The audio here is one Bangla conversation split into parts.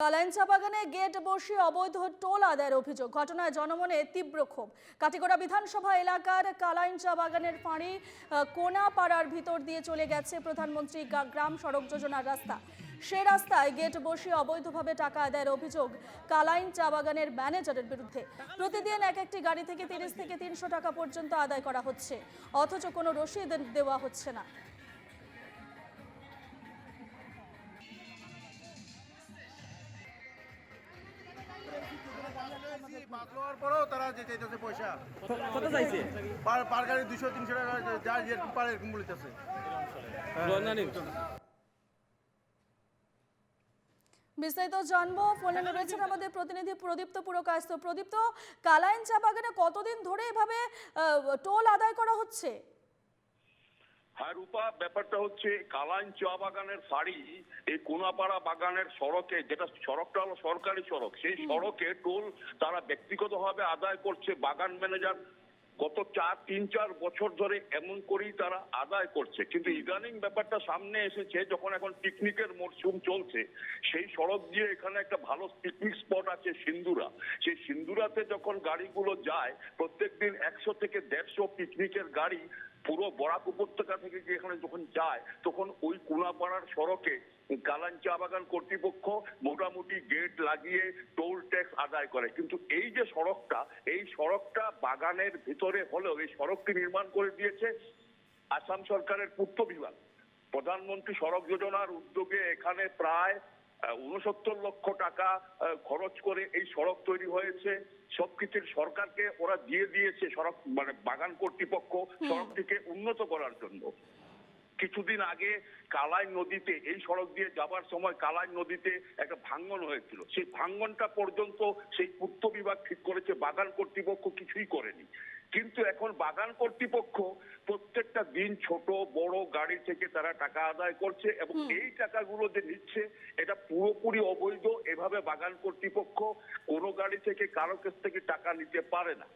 কালাইন চা বাগানে গেট বসিয়ে অবৈধ টোল আদায়ের অভিযোগ। ঘটনায় জনমনে তীব্র ক্ষোভ। কাটিগড়া বিধানসভা এলাকার কালাইন চা বাগানের ফাঁড়ি কোনাপাড়ার ভিতর দিয়ে চলে গেছে প্রধানমন্ত্রী গ্রাম সড়ক যোজনার রাস্তা। সে রাস্তায় গেট বসিয়ে অবৈধভাবে টাকা আদায়ের অভিযোগ কালাইন চা বাগানের ম্যানেজারের বিরুদ্ধে। প্রতিদিন এক একটি গাড়ি থেকে 30 থেকে 300 টাকা পর্যন্ত আদায় করা হচ্ছে, অথচ কোনো রসিদ দেওয়া হচ্ছে না। তারা যে চাইতেছে পয়সা কত চাইছে পার গাড়ি 200-300 টাকা যা যেরকম পারে এরকম বলতেছে। বিস্তারিত জানবো, ফোনে রয়েছেন আমাদের প্রতিনিধি প্রদীপ্ত পুরকায়স্থ। প্রদীপ্ত, কালাইন চা বাগানে কতদিন ধরে এভাবে টোল আদায় করা হচ্ছে? হ্যাঁ রূপা, ব্যাপারটা হচ্ছে কালাইন চা বাগানের ফাঁড়ি এই কোনাপাড়া বাগানের সড়কে, যেটা সড়কটা হলো সরকারি সড়ক, সেই সড়কে টোল তারা ব্যক্তিগতভাবে আদায় করছে। বাগান ম্যানেজার গত 3-4 বছর ধরে এমন করেই তারা আদায় করছে। কিন্তু ইদানিং ব্যাপারটা সামনে এসেছে যখন এখন পিকনিকের মরশুম চলছে, সেই সড়ক দিয়ে এখানে একটা ভালো পিকনিক স্পট আছে সিন্দুরা। সেই সিন্দুরাতে যখন গাড়িগুলো যায়, প্রত্যেকদিন 100 থেকে 150 পিকনিকের গাড়ি পুরো বরাক উপত্যকা থেকে এখানে যখন যায়, তখন ওই কোনাপাড়ার সড়কে কালাইন চা বাগান কর্তৃপক্ষ মোটামুটি গেট লাগিয়ে টোল ট্যাক্স আদায় করে। কিন্তু এই যে সড়কটা, এই সড়কটা বাগানের ভিতরে হলেও এই সড়কটি নির্মাণ করে দিয়েছে আসাম সরকারের পূর্ত বিভাগ। প্রধানমন্ত্রী সড়ক যোজনার উদ্যোগে এখানে প্রায় 69 লক্ষ টাকা খরচ করে এই সড়ক তৈরি হয়েছে। সবকিছুর সরকারকে ওরা দিয়ে দিয়েছে, সড়ক মানে বাগান কর্তৃপক্ষ সড়কটিকে উন্নত করার জন্য। কিছুদিন আগে কালাইন নদীতে এই সড়ক দিয়ে যাবার সময় কালাইন নদীতে একটা ভাঙ্গন হয়েছিল। সেই ভাঙ্গনটা পর্যন্ত সেই পূর্ত বিভাগ ঠিক করেছে, বাগান কর্তৃপক্ষ কিছুই করেনি। কিন্তু এখন বাগান কর্তৃপক্ষ প্রত্যেকটা দিন ছোট বড় গাড়ি থেকে তারা টাকা আদায় করছে এবং এই টাকাগুলো যে নিচ্ছে এটা পুরোপুরি অবৈধ। এভাবে বাগান কর্তৃপক্ষ কোনো গাড়ি থেকে কারো কাছ থেকে টাকা নিতে পারে না।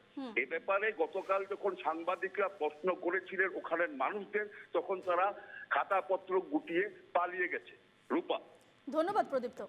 এ ব্যাপারে গতকাল যখন সাংবাদিকরা প্রশ্ন করেছিলেন ওখানের মানুষদের, তখন তারা খাতাপত্র গুটিয়ে পালিয়ে গেছে। রূপা, ধন্যবাদ প্রদীপ্ত।